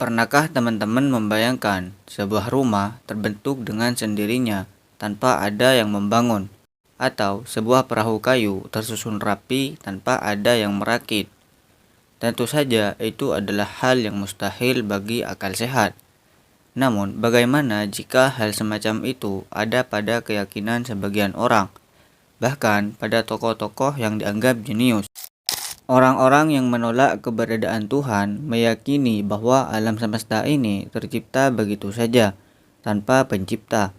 Pernahkah teman-teman membayangkan sebuah rumah terbentuk dengan sendirinya tanpa ada yang membangun, atau sebuah perahu kayu tersusun rapi tanpa ada yang merakit? Tentu saja itu adalah hal yang mustahil bagi akal sehat. Namun, bagaimana jika hal semacam itu ada pada keyakinan sebagian orang, bahkan pada tokoh-tokoh yang dianggap jenius? Orang-orang yang menolak keberadaan Tuhan meyakini bahwa alam semesta ini tercipta begitu saja, tanpa pencipta.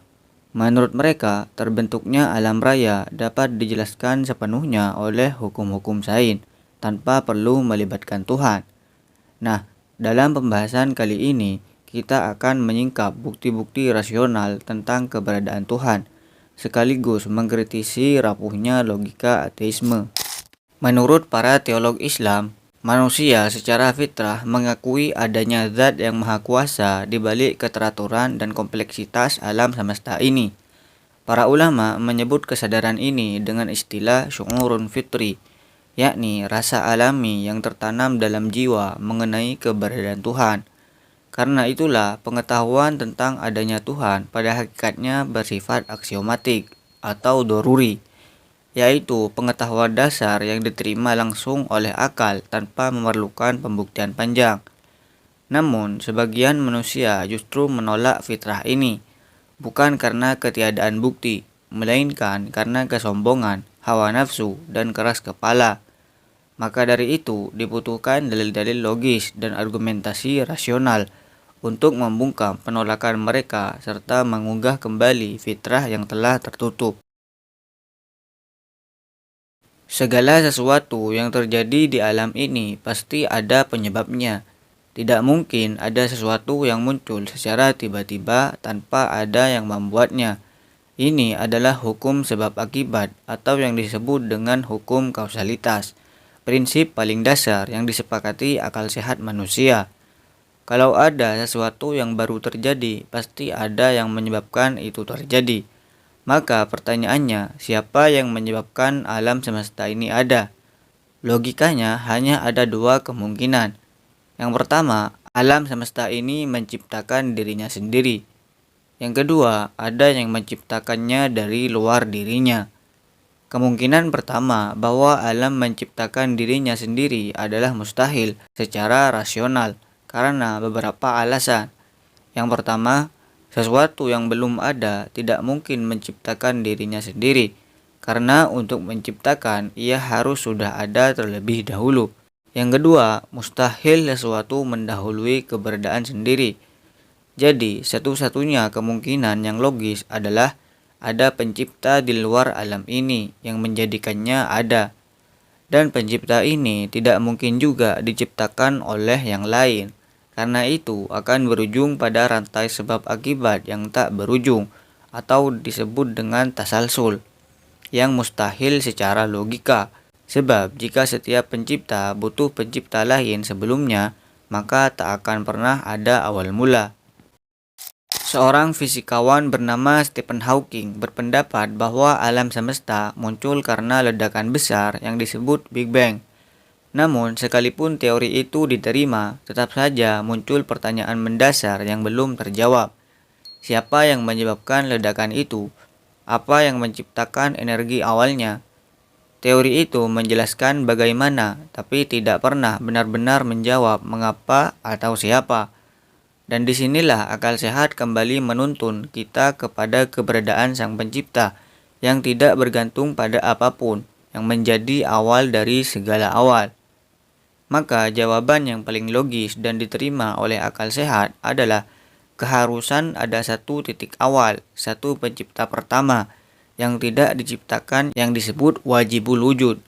Menurut mereka, terbentuknya alam raya dapat dijelaskan sepenuhnya oleh hukum-hukum sains, tanpa perlu melibatkan Tuhan. Nah, dalam pembahasan kali ini, kita akan menyingkap bukti-bukti rasional tentang keberadaan Tuhan, sekaligus mengkritisi rapuhnya logika ateisme. Menurut para teolog Islam, manusia secara fitrah mengakui adanya zat yang maha kuasa di balik keteraturan dan kompleksitas alam semesta ini. Para ulama menyebut kesadaran ini dengan istilah syu'urun fitri, yakni rasa alami yang tertanam dalam jiwa mengenai keberadaan Tuhan. Karena itulah pengetahuan tentang adanya Tuhan pada hakikatnya bersifat aksiomatik atau doruri, yaitu pengetahuan dasar yang diterima langsung oleh akal tanpa memerlukan pembuktian panjang. Namun, sebagian manusia justru menolak fitrah ini, bukan karena ketiadaan bukti, melainkan karena kesombongan, hawa nafsu, dan keras kepala. Maka dari itu, dibutuhkan dalil-dalil logis dan argumentasi rasional untuk membungkam penolakan mereka serta mengunggah kembali fitrah yang telah tertutup. Segala sesuatu yang terjadi di alam ini pasti ada penyebabnya. Tidak mungkin ada sesuatu yang muncul secara tiba-tiba tanpa ada yang membuatnya. Ini adalah hukum sebab akibat atau yang disebut dengan hukum kausalitas, prinsip paling dasar yang disepakati akal sehat manusia. Kalau ada sesuatu yang baru terjadi, pasti ada yang menyebabkan itu terjadi. Maka pertanyaannya, siapa yang menyebabkan alam semesta ini ada? Logikanya hanya ada dua kemungkinan. Yang pertama, alam semesta ini menciptakan dirinya sendiri. Yang kedua, ada yang menciptakannya dari luar dirinya. Kemungkinan pertama bahwa alam menciptakan dirinya sendiri adalah mustahil secara rasional karena beberapa alasan. Yang pertama, sesuatu yang belum ada tidak mungkin menciptakan dirinya sendiri, karena untuk menciptakan ia harus sudah ada terlebih dahulu. Yang kedua, mustahil sesuatu mendahului keberadaan sendiri. Jadi, satu-satunya kemungkinan yang logis adalah ada pencipta di luar alam ini yang menjadikannya ada. Dan pencipta ini tidak mungkin juga diciptakan oleh yang lain. Karena itu akan berujung pada rantai sebab akibat yang tak berujung atau disebut dengan tasalsul yang mustahil secara logika. Sebab jika setiap pencipta butuh pencipta lain sebelumnya, maka tak akan pernah ada awal mula. Seorang fisikawan bernama Stephen Hawking berpendapat bahwa alam semesta muncul karena ledakan besar yang disebut Big Bang. Namun, sekalipun teori itu diterima, tetap saja muncul pertanyaan mendasar yang belum terjawab. Siapa yang menyebabkan ledakan itu? Apa yang menciptakan energi awalnya? Teori itu menjelaskan bagaimana, tapi tidak pernah benar-benar menjawab mengapa atau siapa. Dan disinilah akal sehat kembali menuntun kita kepada keberadaan Sang Pencipta yang tidak bergantung pada apapun, yang menjadi awal dari segala awal. Maka jawaban yang paling logis dan diterima oleh akal sehat adalah keharusan ada satu titik awal, satu pencipta pertama yang tidak diciptakan yang disebut wajibul wujud,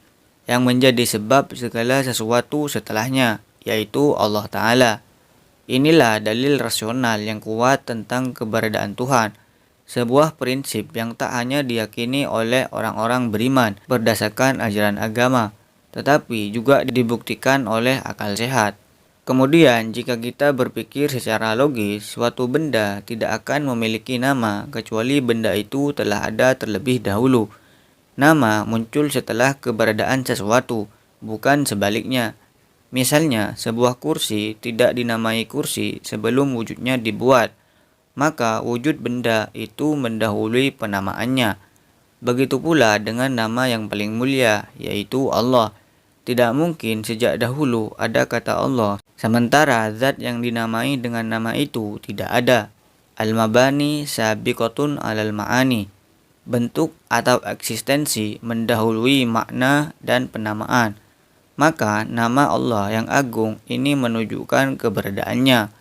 yang menjadi sebab segala sesuatu setelahnya, yaitu Allah Ta'ala. Inilah dalil rasional yang kuat tentang keberadaan Tuhan, sebuah prinsip yang tak hanya diyakini oleh orang-orang beriman berdasarkan ajaran agama, tetapi juga dibuktikan oleh akal sehat. Kemudian, jika kita berpikir secara logis, suatu benda tidak akan memiliki nama kecuali benda itu telah ada terlebih dahulu. Nama muncul setelah keberadaan sesuatu, bukan sebaliknya. Misalnya, sebuah kursi tidak dinamai kursi sebelum wujudnya dibuat, maka wujud benda itu mendahului penamaannya. Begitu pula dengan nama yang paling mulia, yaitu Allah. Tidak mungkin sejak dahulu ada kata Allah, sementara zat yang dinamai dengan nama itu tidak ada. Al-mabani sabiqatun alal ma'ani. Bentuk atau eksistensi mendahului makna dan penamaan. Maka nama Allah yang agung ini menunjukkan keberadaannya.